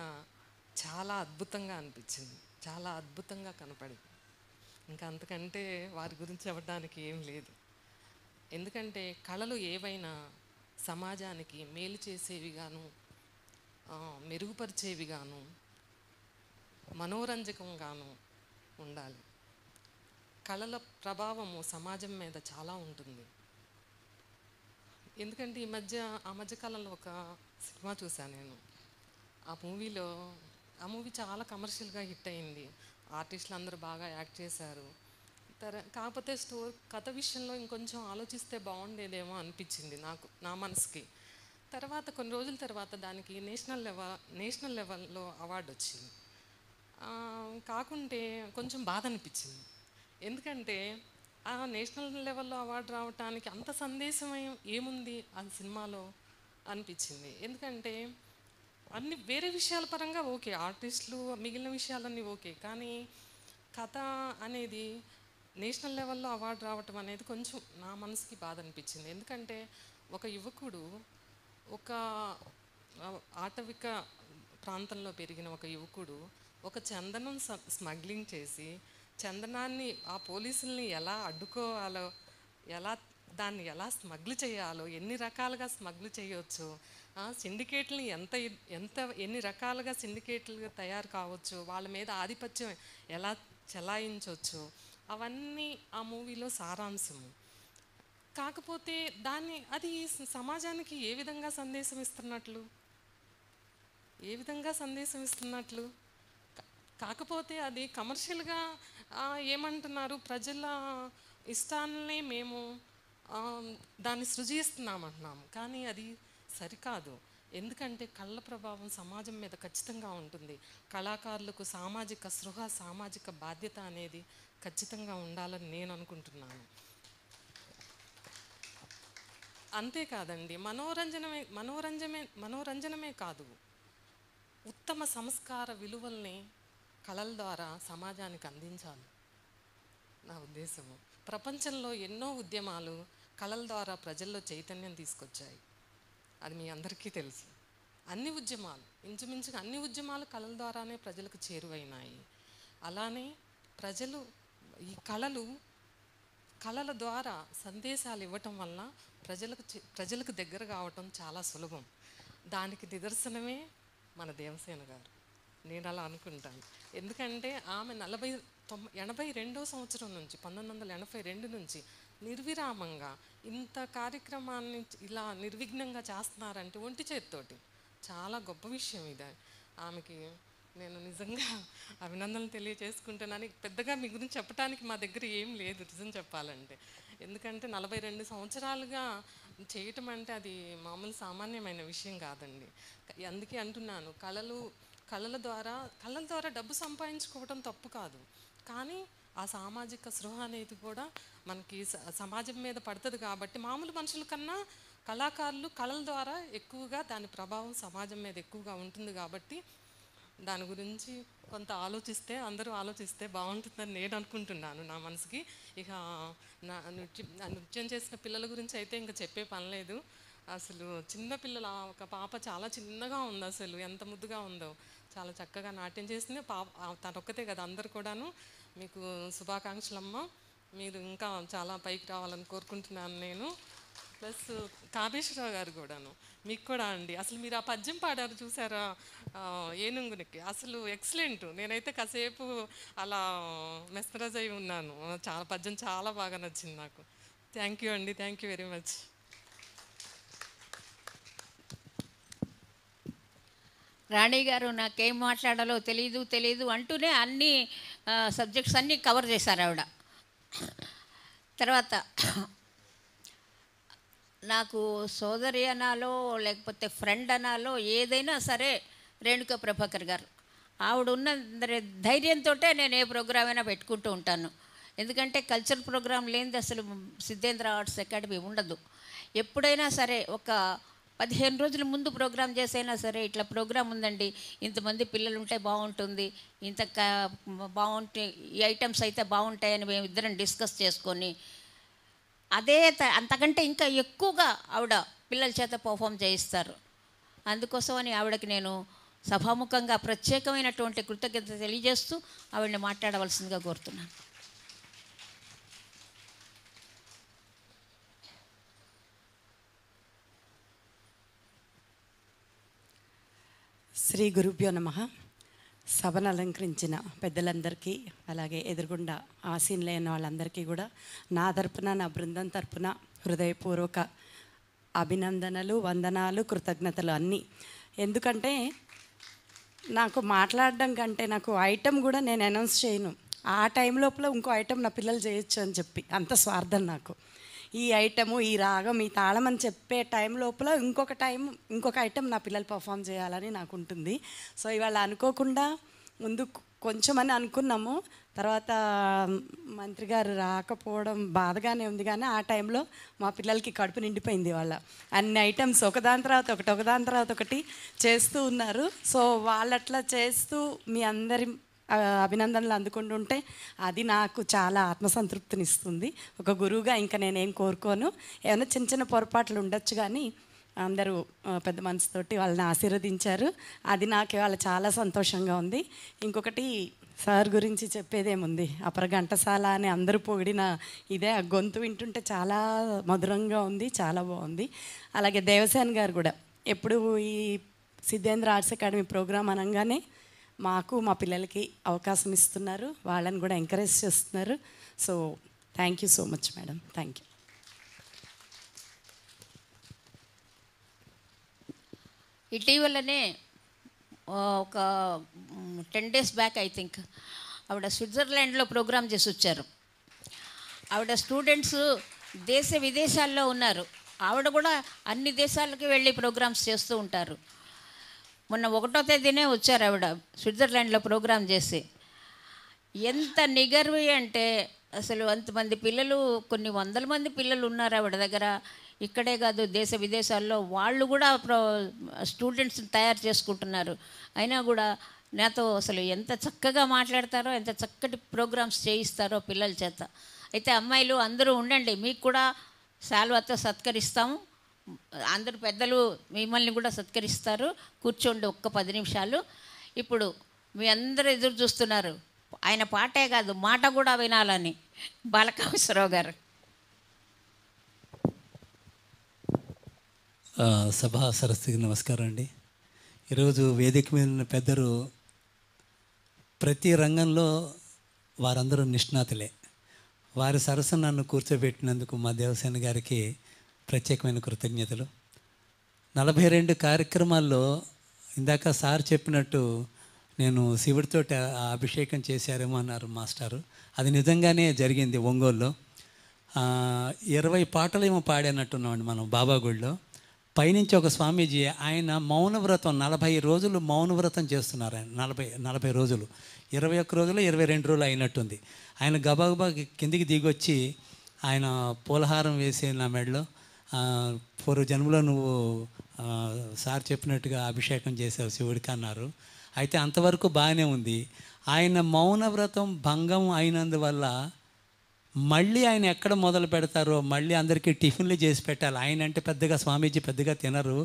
చాలా అద్భుతంగా అనిపించింది, చాలా అద్భుతంగా కనపడింది. ఇంకా అంతకంటే వారి గురించి చెప్పడానికి ఏం లేదు. ఎందుకంటే కళలు ఏవైనా సమాజానికి మేలు చేసేవిగాను, మెరుగుపరిచేవిగాను, మనోరంజకంగాను ఉండాలి. కళల ప్రభావము సమాజం మీద చాలా ఉంటుంది. ఎందుకంటే ఆ మధ్యకాలంలో ఒక సినిమా చూశాను నేను. ఆ మూవీ చాలా కమర్షియల్గా హిట్ అయింది, ఆర్టిస్టులు అందరూ బాగా యాక్ట్ చేశారు. కాకపోతే కథ విషయంలో ఇంకొంచెం ఆలోచిస్తే బాగుండేదేమో అనిపించింది నా మనసుకి. కొన్ని రోజుల తర్వాత దానికి నేషనల్ లెవెల్లో అవార్డు వచ్చింది. కాకుంటే కొంచెం బాధ అనిపించింది. ఎందుకంటే ఆ నేషనల్ లెవెల్లో అవార్డు రావడానికి అంత సందేశం ఏముంది ఆ సినిమాలో అనిపించింది. ఎందుకంటే అన్ని వేరే విషయాల పరంగా ఓకే, ఆర్టిస్టులు మిగిలిన విషయాలన్నీ ఓకే, కానీ కథ అనేది నేషనల్ లెవెల్లో అవార్డు రావటం అనేది కొంచెం నా మనసుకి బాధ అనిపించింది. ఎందుకంటే ఒక యువకుడు, ఒక ఆటవిక ప్రాంతంలో పెరిగిన ఒక యువకుడు ఒక చందనం స్మగ్లింగ్ చేసి చందనాన్ని ఆ పోలీసుల్ని ఎలా అడ్డుకోవాలో, దాన్ని ఎలా స్మగ్ల్ చేయాలో, ఎన్ని రకాలుగా స్మగ్ల్ చేయవచ్చు, సిండికేట్లని ఎన్ని రకాలుగా సిండికేట్లుగా తయారు కావచ్చు, వాళ్ళ మీద ఆధిపత్యం ఎలా చెలాయించవచ్చు, అవన్నీ ఆ మూవీలో సారాంశము. కాకపోతే అది సమాజానికి ఏ విధంగా సందేశం ఇస్తున్నట్లు, కాకపోతే అది కమర్షియల్గా ఏమంటున్నారు, ప్రజల ఇష్టాలని మేము దాన్ని సృజిస్తున్నామంటున్నాము, కానీ అది సరికాదు. ఎందుకంటే కళ్ళ ప్రభావం సమాజం మీద ఖచ్చితంగా ఉంటుంది. కళాకారులకు సామాజిక స్పృహ, సామాజిక బాధ్యత అనేది ఖచ్చితంగా ఉండాలని నేను అనుకుంటున్నాను. అంతేకాదండి, మనోరంజనమే కాదు, ఉత్తమ సంస్కార విలువల్ని కళల ద్వారా సమాజానికి అందించాలి నా ఉద్దేశము. ప్రపంచంలో ఎన్నో ఉద్యమాలు కళల ద్వారా ప్రజల్లో చైతన్యం తీసుకొచ్చాయి, అది మీ అందరికీ తెలుసు. అన్ని ఉద్యమాలు, ఇంచుమించుగా అన్ని ఉద్యమాలు కళల ద్వారానే ప్రజలకు చేరువైనాయి. అలానే ప్రజలు ఈ కళల ద్వారా సందేశాలు ఇవ్వటం వల్ల ప్రజలకు దగ్గర కావటం చాలా సులభం. దానికి నిదర్శనమే మన దేవసేన గారు, నేను అలా అనుకుంటాను. ఎందుకంటే ఆమె 1982 సంవత్సరం నుంచి 1982 నుంచి నిర్విరామంగా ఇంత కార్యక్రమాన్ని ఇలా నిర్విఘ్నంగా చేస్తున్నారంటే ఒంటి చేతితోటి చాలా గొప్ప విషయం ఇది. ఆమెకి నేను నిజంగా అభినందనలు తెలియజేసుకుంటున్నాను. పెద్దగా మీ గురించి చెప్పడానికి మా దగ్గర ఏం లేదు నిజం చెప్పాలంటే. ఎందుకంటే 42 సంవత్సరాలుగా చేయటం అంటే అది మామూలు సామాన్యమైన విషయం కాదండి. అందుకే అంటున్నాను, కళల ద్వారా డబ్బు సంపాదించుకోవడం తప్పు కాదు, కానీ ఆ సామాజిక స్పృహ అనేది కూడా మనకి సమాజం మీద పడుతుంది. కాబట్టి మామూలు మనుషుల కన్నా కళాకారులు కళల ద్వారా ఎక్కువగా దాని ప్రభావం సమాజం మీద ఎక్కువగా ఉంటుంది. కాబట్టి దాని గురించి కొంత అందరూ ఆలోచిస్తే బాగుంటుందని నేను అనుకుంటున్నాను నా మనసుకి. ఇక నృత్యం చేసిన పిల్లల గురించి అయితే ఇంకా చెప్పే పని లేదు. అసలు చిన్న పిల్లల ఒక పాప చాలా చిన్నగా ఉంది, అసలు ఎంత ముద్దుగా ఉందో, చాలా చక్కగా నాట్యం చేసింది. తనొక్కతే కదా, అందరు కూడాను మీకు శుభాకాంక్షలమ్మ. మీరు ఇంకా చాలా పైకి రావాలని కోరుకుంటున్నాను నేను. ప్లస్ కామేశ్వరరావు గారు కూడాను, మీకు కూడా అండి. అసలు మీరు ఆ పద్యం పాడారు చూసారా ఏనుగునికి, అసలు ఎక్సలెంట్. నేనైతే కాసేపు అలా మెస్మరైజ్ అయి ఉన్నాను. పద్యం చాలా బాగా నచ్చింది నాకు. థ్యాంక్ యూ అండి, థ్యాంక్ యూ వెరీ మచ్. రాణి గారు నాకేం మాట్లాడాలో తెలీదు అంటూనే అన్ని సబ్జెక్ట్స్ అన్నీ కవర్ చేశారు ఆవిడ. తర్వాత నాకు సోదరి అనాలో లేకపోతే ఫ్రెండ్ అనాలో ఏదైనా సరే రేణుకా ప్రభాకర్ గారు. ఆవిడ ఉన్న ధైర్యంతో నేను ఏ ప్రోగ్రామ్ అయినా పెట్టుకుంటూ ఉంటాను. ఎందుకంటే కల్చరల్ ప్రోగ్రాం లేనిది అసలు సిద్ధేంద్ర ఆర్ట్స్ అకాడమీ ఉండదు. ఎప్పుడైనా సరే ఒక 15 రోజుల ముందు ప్రోగ్రాం చేసైనా సరే, ఇట్లా ప్రోగ్రాం ఉందండి, ఇంతమంది పిల్లలు ఉంటే బాగుంటుంది, బాగుంటే ఈ ఐటమ్స్ అయితే బాగుంటాయని మేము ఇద్దరం డిస్కస్ చేసుకొని అంతకంటే ఇంకా ఎక్కువగా ఆవిడ పిల్లల చేత పర్ఫామ్ చేయిస్తారు. అందుకోసమని ఆవిడకి నేను సభాముఖంగా ప్రత్యేకమైనటువంటి కృతజ్ఞత తెలియజేస్తూ ఆవిడని మాట్లాడవలసిందిగా కోరుతున్నాను. శ్రీ గురుభ్యో నమః. సభను అలంకరించిన పెద్దలందరికీ, అలాగే ఎదురుగుండా ఆసీనులైన వాళ్ళందరికీ కూడా నా తరపున, నా బృందం తరపున హృదయపూర్వక అభినందనలు, వందనాలు, కృతజ్ఞతలు అన్నీ. ఎందుకంటే నాకు మాట్లాడడం కంటే నాకు ఐటెం కూడా నేను అనౌన్స్ చేయను. ఆ టైం లోపల ఇంకో ఐటెం నా పిల్లలు చేయొచ్చు అని చెప్పి అంత స్వార్థం నాకు. ఈ ఐటము, ఈ రాగం, ఈ తాళం అని చెప్పే టైం లోపల ఇంకొక ఐటెం నా పిల్లలు పర్ఫామ్ చేయాలని నాకు ఉంటుంది. సో ఇవాళ అనుకోకుండా ముందు కొంచెం అని అనుకున్నాము, తర్వాత మంత్రి గారు రాకపోవడం బాధగానే ఉంది. కానీ ఆ టైంలో మా పిల్లలకి కడుపు నిండిపోయింది. వాళ్ళ అన్ని ఐటమ్స్ ఒకదాని తర్వాత ఒకటి చేస్తూ ఉన్నారు. సో వాళ్ళట్లా చేస్తూ మీ అందరి అభినందనలు అందుకుంటుంటే అది నాకు చాలా ఆత్మసంతృప్తినిస్తుంది. ఒక గురువుగా ఇంకా నేనేం కోరుకోను. ఏమైనా చిన్న చిన్న పొరపాట్లు ఉండొచ్చు, కానీ అందరూ పెద్ద మనసుతోటి వాళ్ళని ఆశీర్వదించారు. అది నాకు ఇవాళ చాలా సంతోషంగా ఉంది. ఇంకొకటి సార్ గురించి చెప్పేదేముంది, అపర ఘంటసాల అని అందరూ పొగిడిన ఇదే, ఆ గొంతు వింటుంటే చాలా మధురంగా ఉంది, చాలా బాగుంది. అలాగే దేవసేన గారు కూడా ఎప్పుడు ఈ సిద్ధేంద్ర ఆర్ట్స్ అకాడమీ ప్రోగ్రాం అనగానే మాకు మా పిల్లలకి అవకాశం ఇస్తున్నారు, వాళ్ళని కూడా ఎంకరేజ్ చేస్తున్నారు. So thank you so much madam, thank you. ఇటీవలనే ఒక 10 days బ్యాక్ ఐ థింక్ ఆవిడ స్విట్జర్లాండ్లో ప్రోగ్రామ్ చేసి వచ్చారు. ఆవిడ స్టూడెంట్స్ దేశ విదేశాల్లో ఉన్నారు. ఆవిడ కూడా అన్ని దేశాలకి వెళ్ళి ప్రోగ్రామ్స్ చేస్తూ ఉంటారు. మొన్న 1వ తేదీనే వచ్చారు ఆవిడ స్విట్జర్లాండ్లో ప్రోగ్రాం చేసి. ఎంత నిగర్వి అంటే అసలు అంతమంది పిల్లలు, కొన్ని వందల మంది పిల్లలు ఉన్నారు ఆవిడ దగ్గర. ఇక్కడే కాదు దేశ విదేశాల్లో వాళ్ళు కూడా స్టూడెంట్స్ని తయారు చేసుకుంటున్నారు. అయినా కూడా నాతో అసలు ఎంత చక్కగా మాట్లాడతారో, ఎంత చక్కటి ప్రోగ్రామ్స్ చేయిస్తారో పిల్లల చేత. అయితే అమ్మాయిలు అందరూ ఉండండి, మీకు కూడా శాల్వాతో సత్కరిస్తాము. అందరు పెద్దలు మిమ్మల్ని కూడా సత్కరిస్తారు. కూర్చోండి ఒక్క 10 నిమిషాలు. ఇప్పుడు మీ అందరూ ఎదురు చూస్తున్నారు, ఆయన పాటే కాదు మాట కూడా వినాలని. బాలకామేశ్వరరావు గారు. సభా సరస్వతికి నమస్కారం అండి. ఈరోజు వేదిక మీద ఉన్న పెద్దలు ప్రతి రంగంలో వారందరూ నిష్ణాతులే. వారి సరస్సు నన్ను కూర్చోబెట్టినందుకు మా దేవసేన గారికి ప్రత్యేకమైన కృతజ్ఞతలు. 42 కార్యక్రమాల్లో ఇందాక సార్ చెప్పినట్టు నేను శివుడితో అభిషేకం చేశారేమో అన్నారు మాస్టారు. అది నిజంగానే జరిగింది ఒంగోలులో. 20 పాటలేమో పాడినట్టున్నామండి మనం బాబా గుడిలో. పైనుంచి ఒక స్వామీజీ ఆయన మౌనవ్రతం 40 రోజులు మౌనవ్రతం చేస్తున్నారు. ఆయన 40 రోజులు, 21 రోజులు 22 రోజులు అయినట్టుంది. ఆయన గబాగబా కిందికి దిగొచ్చి ఆయన పూలహారం వేసి నా మెడలో, పూర్వ జన్మలో నువ్వు సార్ చెప్పినట్టుగా అభిషేకం చేసావు శివుడికి అన్నారు. అయితే అంతవరకు బాగానే ఉంది. ఆయన మౌనవ్రతం భంగం అయినందువల్ల మళ్ళీ ఆయన ఎక్కడ మొదలు పెడతారో మళ్ళీ అందరికీ టిఫిన్లు చేసి పెట్టాలి. ఆయన అంటే పెద్దగా స్వామీజీ పెద్దగా తినరు.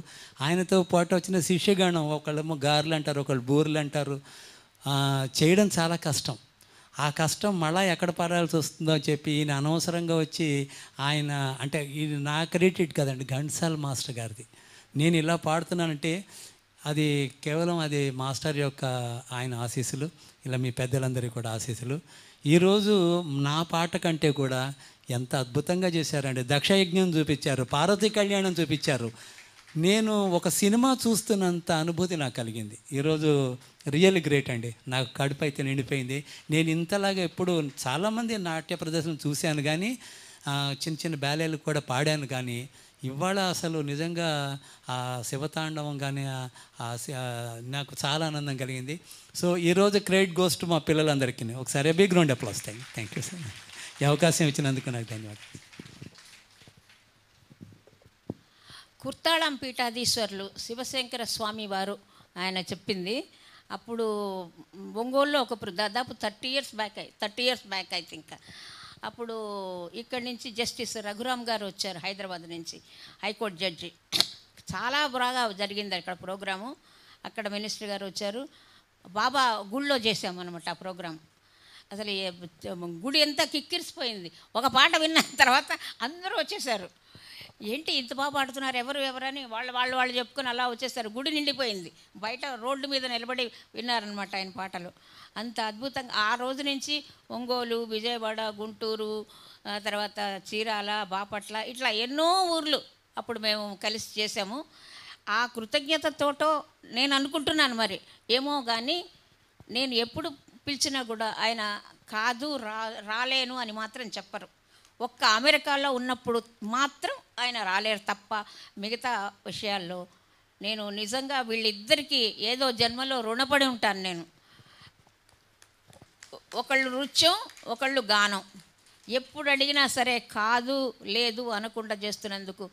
ఆయనతో పాటు వచ్చిన శిష్యగణం ఒకళ్ళేమో గారెలు అంటారు, ఒకళ్ళు బూరెలు అంటారు. చేయడం చాలా కష్టం. ఆ కష్టం మళ్ళీ ఎక్కడ పడాల్సి వస్తుందో అని చెప్పి ఈయన అనవసరంగా వచ్చి ఆయన అంటే ఇది నా క్రెడిట్ కదండి, ఘంటసాల మాస్టర్ గారిది. నేను ఇలా పాడుతున్నానంటే అది కేవలం అది మాస్టర్ యొక్క ఆయన ఆశీస్సులు, ఇలా మీ పెద్దలందరికీ కూడా ఆశీస్సులు. ఈరోజు నా పాట కంటే కూడా ఎంత అద్భుతంగా చేశారండి. దక్షయజ్ఞం చూపించారు, పార్వతీ కళ్యాణం చూపించారు. నేను ఒక సినిమా చూస్తున్నంత అనుభూతి నాకు కలిగింది. ఈరోజు రియల్ గ్రేట్ అండి. నాకు కడుపు అయితే నిండిపోయింది. నేను ఇంతలాగా ఎప్పుడు చాలామంది నాట్య ప్రదర్శనలు చూశాను కానీ చిన్న చిన్న బ్యాలేలు కూడా పాడాను కానీ ఇవాళ అసలు నిజంగా ఆ శివతాండవం కానీ నాకు చాలా ఆనందం కలిగింది. సో ఈరోజు క్రెడిట్ గోస్ టు మా పిల్లలందరికీ. ఒకసారి big round applause. Thank you sir. ఈ అవకాశం ఇచ్చినందుకు నాకు ధన్యవాదాలు. కుర్తాళం పీఠాధీశ్వరులు శివశంకర స్వామి వారు ఆయన చెప్పింది. అప్పుడు ఒంగోలులో దాదాపు 30 ఇయర్స్ బ్యాక్ ఐ థింక్. అప్పుడు ఇక్కడి నుంచి జస్టిస్ రఘురామ్ గారు వచ్చారు, హైదరాబాద్ నుంచి, హైకోర్టు జడ్జి. చాలా బాగా జరిగింది అక్కడ ప్రోగ్రాము. అక్కడ మినిస్టర్ గారు వచ్చారు. బాబా గుళ్ళో చేసామన్నమాట ఆ ప్రోగ్రాం. అసలు గుడి అంతా కిక్కిరిసిపోయింది. ఒక పాట విన్న తర్వాత అందరూ వచ్చేసారు. ఏంటి ఇంత బాగా పాడుతున్నారు, ఎవరని వాళ్ళు చెప్పుకొని అలా వచ్చేసారు. గుడి నిండిపోయింది. బయట రోడ్డు మీద నిలబడి విన్నారనమాట ఆయన పాటలు. అంత అద్భుతంగా ఆ రోజు నుంచి ఒంగోలు, విజయవాడ, గుంటూరు, తర్వాత చీరాల, బాపట్ల, ఇట్లా ఎన్నో ఊర్లు అప్పుడు మేము కలిసి చేసాము. ఆ కృతజ్ఞతతోటో నేను అనుకుంటున్నాను, మరి ఏమో కానీ నేను ఎప్పుడు పిలిచినా కూడా ఆయన కాదు రాలేను అని మాత్రం చెప్పరు. ఒక్క అమెరికాలో ఉన్నప్పుడు మాత్రం ఆయన రాలేరు తప్ప మిగతా విషయాల్లో నేను నిజంగా వీళ్ళిద్దరికీ ఏదో జన్మలో రుణపడి ఉంటాను నేను. ఒకళ్ళు నృత్యం, ఒకళ్ళు గానం. ఎప్పుడు అడిగినా సరే కాదు లేదు అనకుండా చేస్తున్నందుకు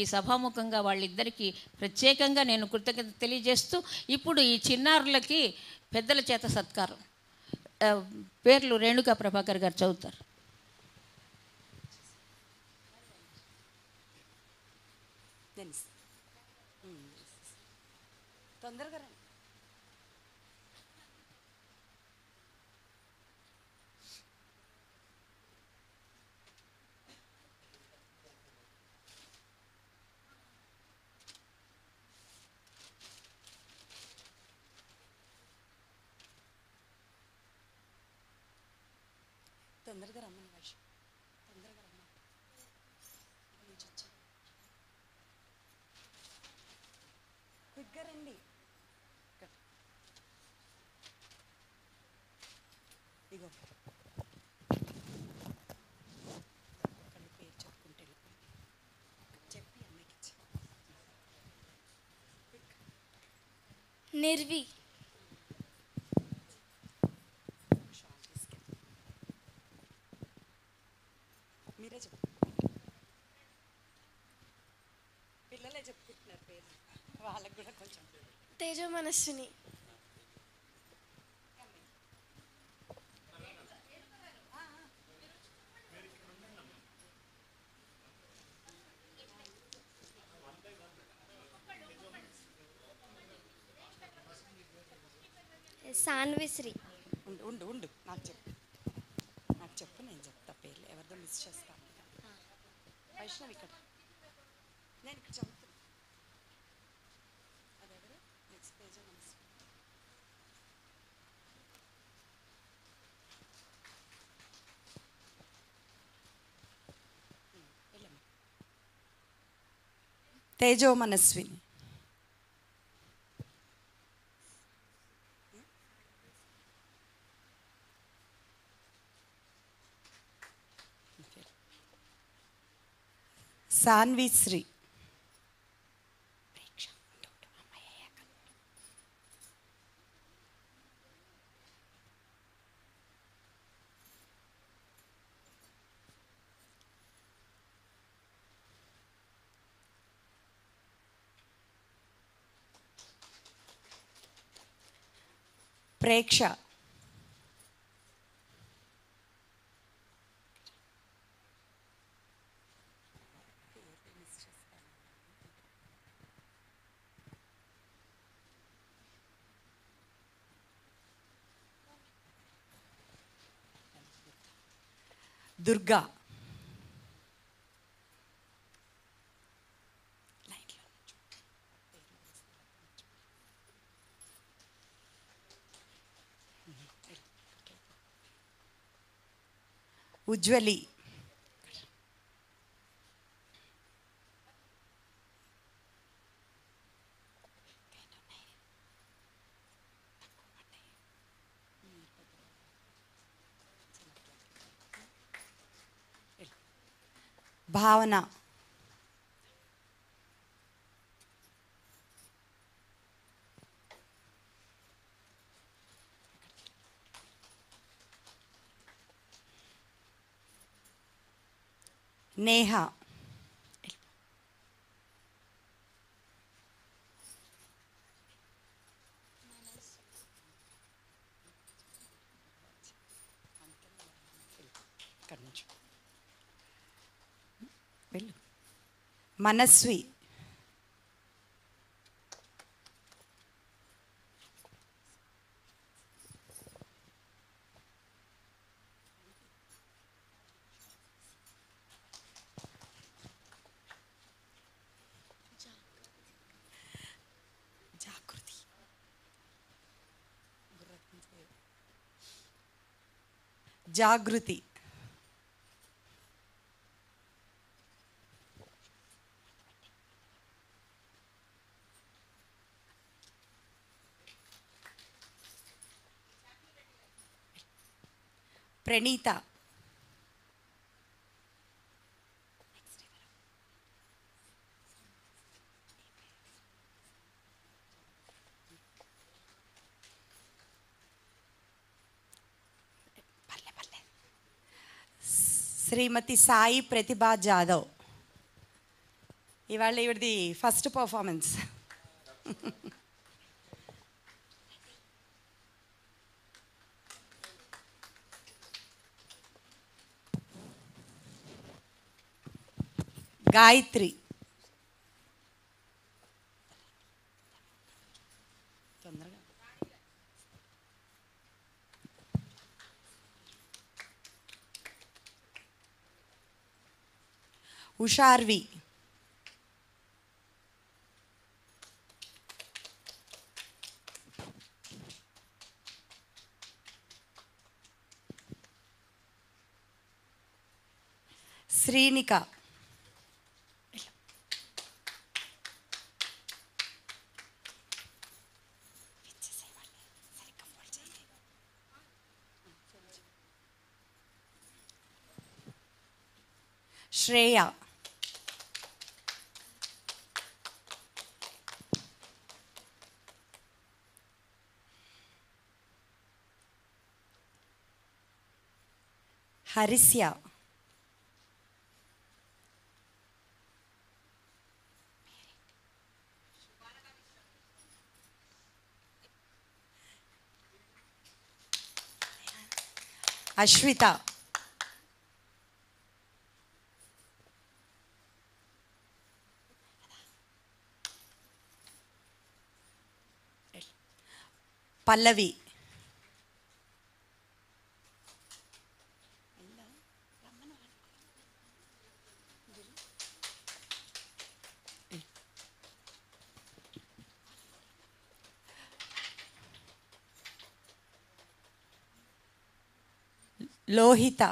ఈ సభాముఖంగా వాళ్ళిద్దరికీ ప్రత్యేకంగా నేను కృతజ్ఞత తెలియజేస్తూ, ఇప్పుడు ఈ చిన్నారులకి పెద్దల చేత సత్కారం. పేర్లు రేణుకా ప్రభాకర్ గారు చదువుతారు. తొందరగా రమ్మని వర్ష, తొందరగా రమ్మని. క్విక్గా రండి. ఇగో పేరు చెప్పుకుంటే చెప్పి అమ్మాయికి నిర్వి. మీరే చెప్పండి. వాళ్ళకి కూడా కొంచెం తేజో మనస్విని. సాన్విశ్రీ. ఉండు ఉండు ఉండు నాకు చెప్పు, నాకు చెప్పు, నేను చెప్తా పేర్లు, ఎవరిదో మిస్ చేస్తాను. వైష్ణవి ఇక్కడ, నేను ఇక్కడ చదువుతున్నా. అదెవరు? Next page. తేజో మనస్విని. సాన్విశ్రీ. ప్రేక్ష. దుర్గా. ఉజ్వలి. భావన. నేహ. వెళ్ళు. మనస్వి. జాగృతి. జాగృతి. ప్రణీత. శ్రీమతి సాయి ప్రతిభా జాదవ్. ఇవాళ ఇవిడిది ఫస్ట్ పర్ఫార్మెన్స్. గాయత్రి. తొందరగా. ఉషార్వి. శ్రీనిక. శ్రేయ. హరిస్య. అశ్విత, పల్లవి, లోహిత,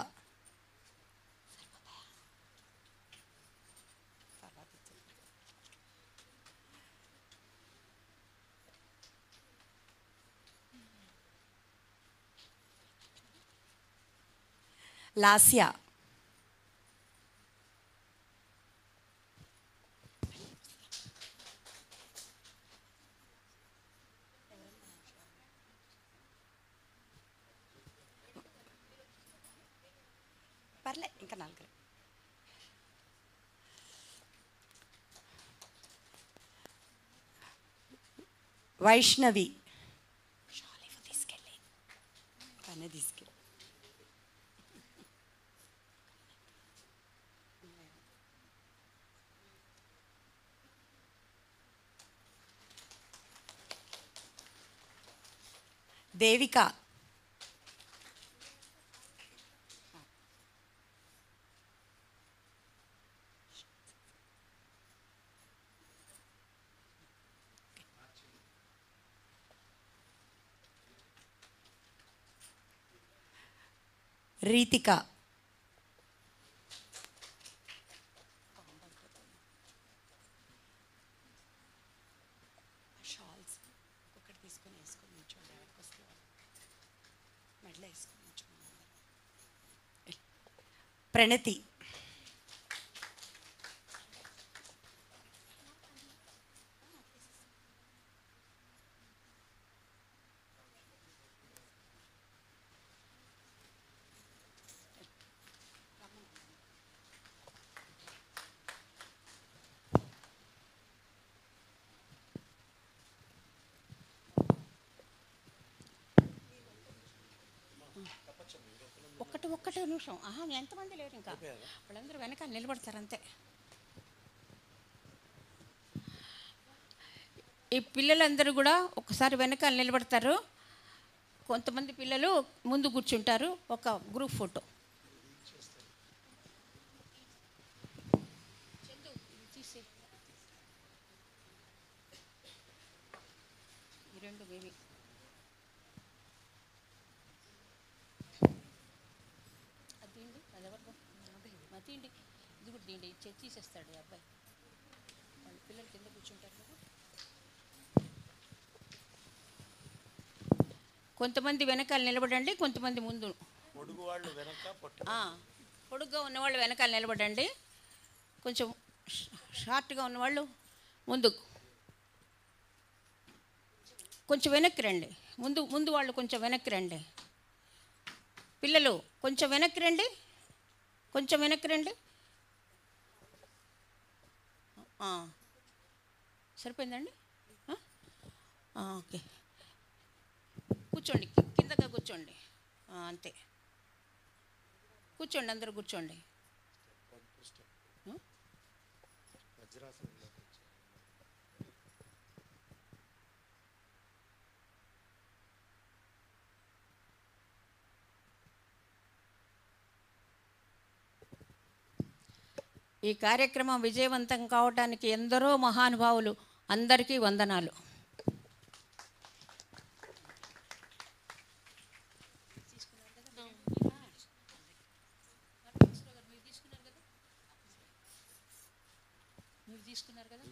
లాస్య, పర్లే ఇంకా నలుగురు, వైష్ణవి, తీసుకెళ్ళి తనే తీసుకెళ్ళి, దేవిక, రీతిక, షాల్స్ ఒకటి తీసుకొని వేసుకొని నిల్చోండి, ఎవరికి వస్తే మెడలో వేసుకొని నిల్చోండి. ప్రణతి, ఒక్కటే నిమిషం. ఎంతమంది లేరు ఇంకా, వాళ్ళందరూ వెనకాల నిలబడతారు అంతే. ఈ పిల్లలందరూ కూడా ఒకసారి వెనకాల నిలబడతారు. కొంతమంది పిల్లలు ముందు కూర్చుంటారు. ఒక గ్రూప్ ఫోటో. ఈ రెండు బేబీ తీయండి, ఇది కూడా తీయండి. తీసేస్తాడు ఈ అబ్బాయి. వాళ్ళ పిల్లలు కింద కూర్చుంటారు కదా. కొంతమంది వెనకాల నిలబడండి, కొంతమంది ముందు. పొడుగ్గా ఉన్నవాళ్ళు వెనకాల నిలబడండి, కొంచెం షార్ట్గా ఉన్నవాళ్ళు ముందు. కొంచెం వెనక్కి రండి, ముందు వాళ్ళు కొంచెం వెనక్కి రండి. పిల్లలు కొంచెం వెనక్కి రండి, కొంచెం వెనక్కి రండి. సరిపోయిందండి. ఓకే, కూర్చోండి, కిందగా కూర్చోండి. అంతే, కూర్చోండి, అందరూ కూర్చోండి. ఈ కార్యక్రమం విజయవంతం కావడానికి ఎందరో మహానుభావులు, అందరికీ వందనాలు. మీరు తీసుకున్నారు కదా.